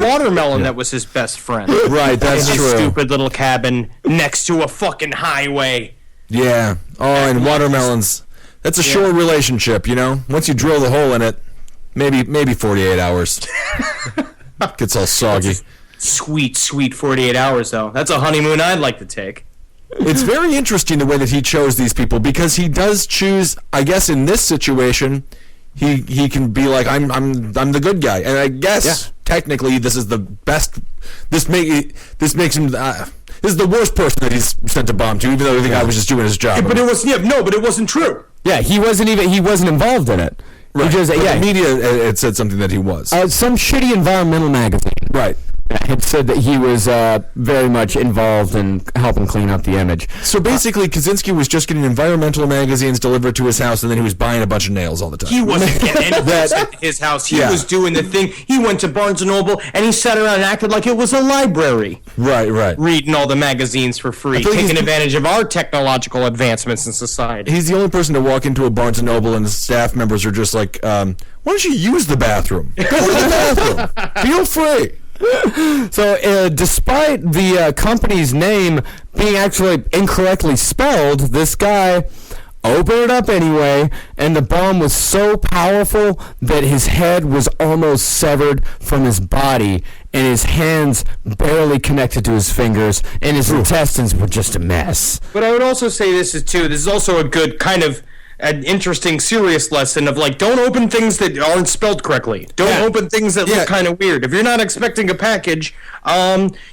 watermelon that was his best friend. Right, that's in his true. stupid little cabin next to a fucking highway. Yeah. Oh, and watermelons. That's a short relationship, you know? Once you drill the hole in it, maybe 48 hours. Gets all soggy. Sweet 48 hours, though. That's a honeymoon I'd like to take. It's very interesting the way that he chose these people, because he does choose, I guess in this situation, he can be like, I'm the good guy. And I guess technically this is the best. This makes him this is the worst person that he's sent a bomb to, even though the guy was just doing his job. But it wasn't true. Yeah, he wasn't involved in it. Right. Just, the media had said something that he was. Some shitty environmental magazine. Right. Had said that he was very much involved in helping clean up the image. So basically, Kaczynski was just getting environmental magazines delivered to his house, and then he was buying a bunch of nails all the time. He wasn't getting any at his house. He was doing the thing. He went to Barnes & Noble, and he sat around and acted like it was a library. Right. Reading all the magazines for free, taking advantage of our technological advancements in society. He's the only person to walk into a Barnes & Noble, and the staff members are just like, why don't you use the bathroom? Go to the bathroom. Feel free. So, despite the company's name being actually incorrectly spelled, this guy opened it up anyway, and the bomb was so powerful that his head was almost severed from his body, and his hands barely connected to his fingers, and his intestines were just a mess. But I would also say this is also a good kind of an interesting, serious lesson of, like, don't open things that aren't spelled correctly. Don't open things that look kind of weird. If you're not expecting a package,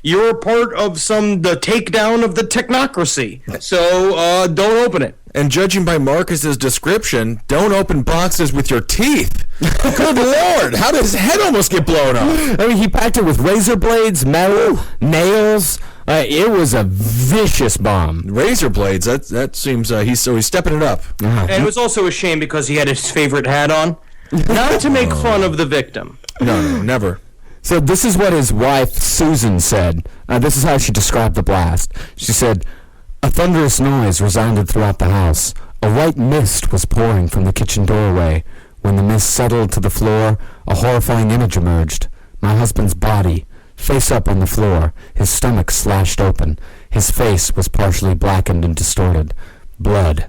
you're part of the takedown of the technocracy. So don't open it. And judging by Marcus's description, don't open boxes with your teeth. Good Lord, how did his head almost get blown off? I mean, he packed it with razor blades, metal, nails. It was a vicious bomb. Razor blades, that seems, he's stepping it up. And it was also a shame because he had his favorite hat on. Not to make fun of the victim. No, never. So this is what his wife, Susan, said. This is how she described the blast. She said, "A thunderous noise resounded throughout the house. A white mist was pouring from the kitchen doorway. When the mist settled to the floor, a horrifying image emerged. My husband's body, face up on the floor, his stomach slashed open. His face was partially blackened and distorted. Blood.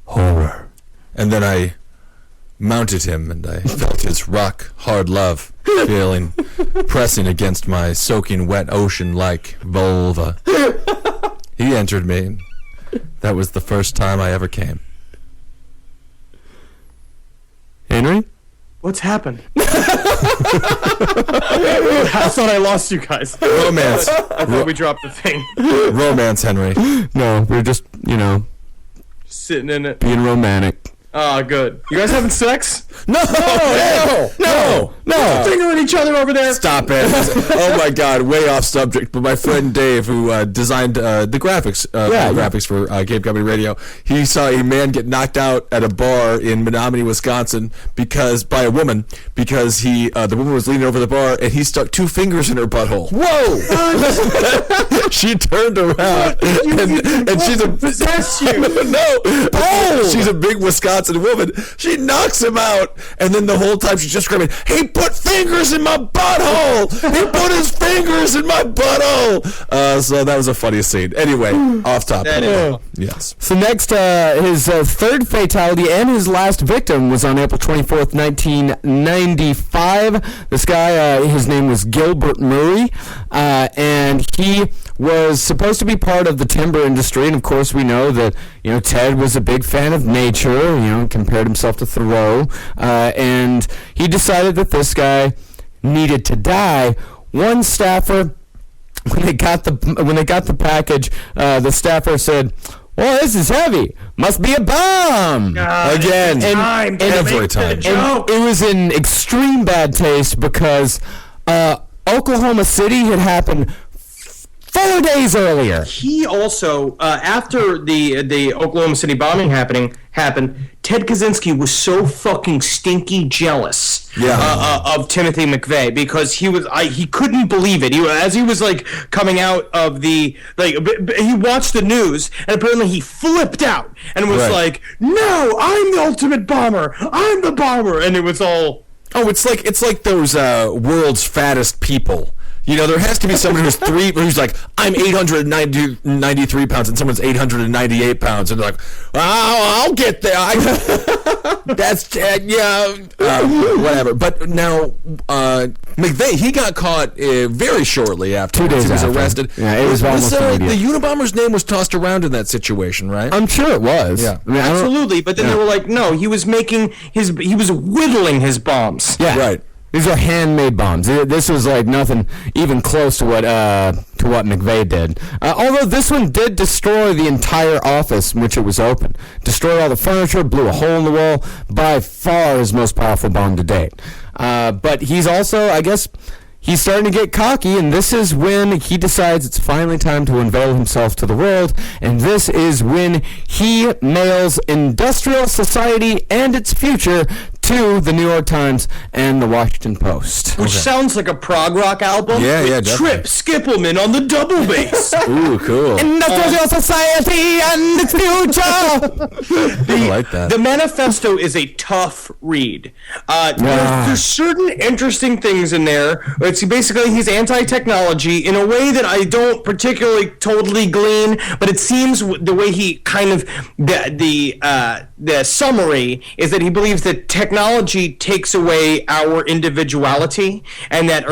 Horror." And then I mounted him, and I felt his rock-hard love pressing against my soaking wet ocean-like vulva. He entered me, and that was the first time I ever came. Henry? What's happened? I thought I lost you guys. Romance. I thought we dropped the thing. Romance, Henry. No, we're just, Sitting in it. being romantic. Oh, good. You guys having sex? No! Fingering each other over there. Stop it. Oh my God, way off subject. But my friend Dave, who designed the graphics graphics for Cape Company Radio, he saw a man get knocked out at a bar in Menominee, Wisconsin, by a woman, because the woman was leaning over the bar and he stuck 2 fingers in her butthole. Whoa! She turned around and she's a possess you. No. She's a big Wisconsin woman. She knocks him out, and then the whole time she's just screaming, "He put fingers in my butthole! He put his fingers in my butthole!" So that was a funny scene. Anyway, off topic. Yes. So next, his third fatality and his last victim was on April 24th, 1995. This guy, his name was Gilbert Murray, and he was supposed to be part of the timber industry, and of course we know that, Ted was a big fan of nature, compared himself to Thoreau, and he decided that this guy needed to die. One staffer, when they got the package, the staffer said, "Well, this is heavy. Must be a bomb." Again. And every time. And it was in extreme bad taste because Oklahoma City had happened 4 days earlier. He also, after the Oklahoma City bombing happened, Ted Kaczynski was so fucking stinky jealous of Timothy McVeigh because he couldn't believe it. As he was coming out of he watched the news and apparently he flipped out and was like, "No, I'm the ultimate bomber. I'm the bomber," and it was all. Oh, it's like those world's fattest people. You know, there has to be someone who's like, I'm 893 pounds, and someone's 898 pounds, and they're like, I'll get there. That's whatever. But now McVeigh, he got caught very shortly after 2 days he was after. arrested. Yeah, it was almost immediate. The Unabomber's name was tossed around in that situation, right? I'm sure it was. Yeah. I mean, Absolutely, but then they were like, no, he was whittling his bombs. Yeah. Right. These are handmade bombs. This was like nothing even close to what McVeigh did. Although this one did destroy the entire office in which it was open. Destroyed all the furniture, blew a hole in the wall. By far his most powerful bomb to date. But he's also, I guess, he's starting to get cocky, and this is when he decides it's finally time to unveil himself to the world, and this is when he mails industrial society and its future to the New York Times and the Washington Post. Which sounds like a prog rock album. Yeah, with definitely. Trip Skippelman on the double bass. Ooh, cool. Industrial society and its future! I like that. The manifesto is a tough read. There's certain interesting things in there. It's basically he's anti-technology in a way that I don't particularly totally glean, but it seems the way he kind of the summary is that he believes that technology takes away our individuality, and that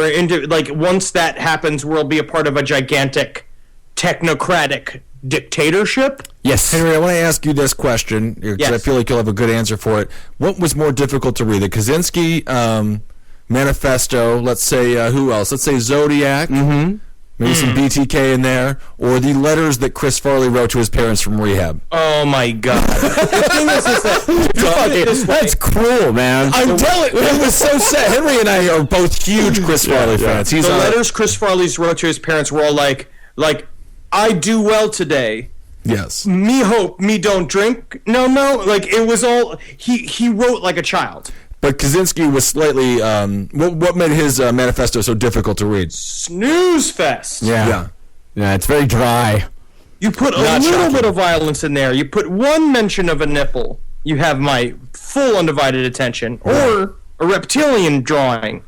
once that happens, we'll be a part of a gigantic technocratic dictatorship. Yes. Henry, I want to ask you this question, because I feel like you'll have a good answer for it. What was more difficult to read, the Kaczynski manifesto, let's say, who else? Let's say Zodiac, maybe some BTK in there, or the letters that Chris Farley wrote to his parents from rehab? Oh my God! The thing is that That's cruel, man. I'm telling you, it was so sad. Henry and I are both huge Chris Farley fans. the letters Chris Farley's wrote to his parents were all like, I do well today. Yes. Me hope, me don't drink. No, like it was all he wrote like a child. But Kaczynski was slightly, what made his manifesto so difficult to read? Snooze fest. Yeah, it's very dry. You put a little bit of violence in there. You put one mention of a nipple. You have my full undivided attention. Or a reptilian drawings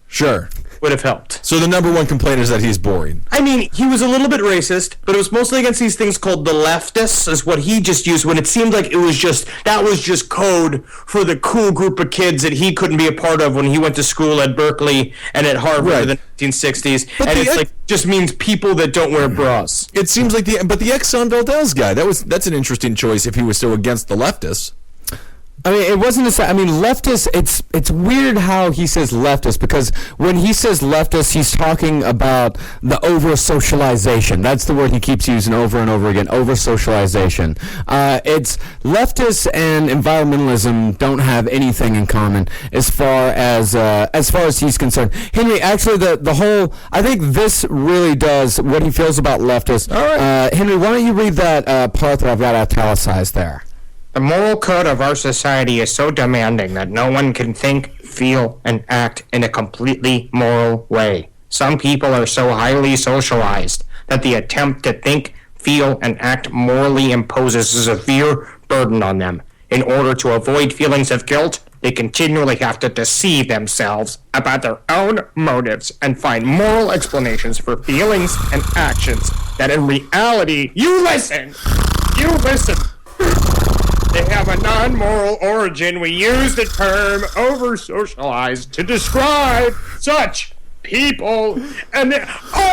Sure. would have helped. So the number one complaint is that he's boring. I mean, he was a little bit racist, but it was mostly against these things called the leftists, is what he just used when it seemed like that was just code for the cool group of kids that he couldn't be a part of when he went to school at Berkeley and at Harvard in the 1960s. But and just means people that don't wear bras. It seems like the Exxon Valdez guy, that's an interesting choice if he was so against the leftists. I mean, it wasn't leftists, it's weird how he says leftist, because when he says leftist, he's talking about the over-socialization. That's the word he keeps using over and over again, over-socialization. It's leftists and environmentalism don't have anything in common as far as he's concerned. Henry, actually, the whole, I think this really does what he feels about leftists. All right. Henry, why don't you read that part that I've got italicized there? The moral code of our society is so demanding that no one can think, feel, and act in a completely moral way. Some people are so highly socialized that the attempt to think, feel, and act morally imposes a severe burden on them. In order to avoid feelings of guilt, they continually have to deceive themselves about their own motives and find moral explanations for feelings and actions that in reality, you listen! They have a non-moral origin. We use the term over-socialized to describe such people. And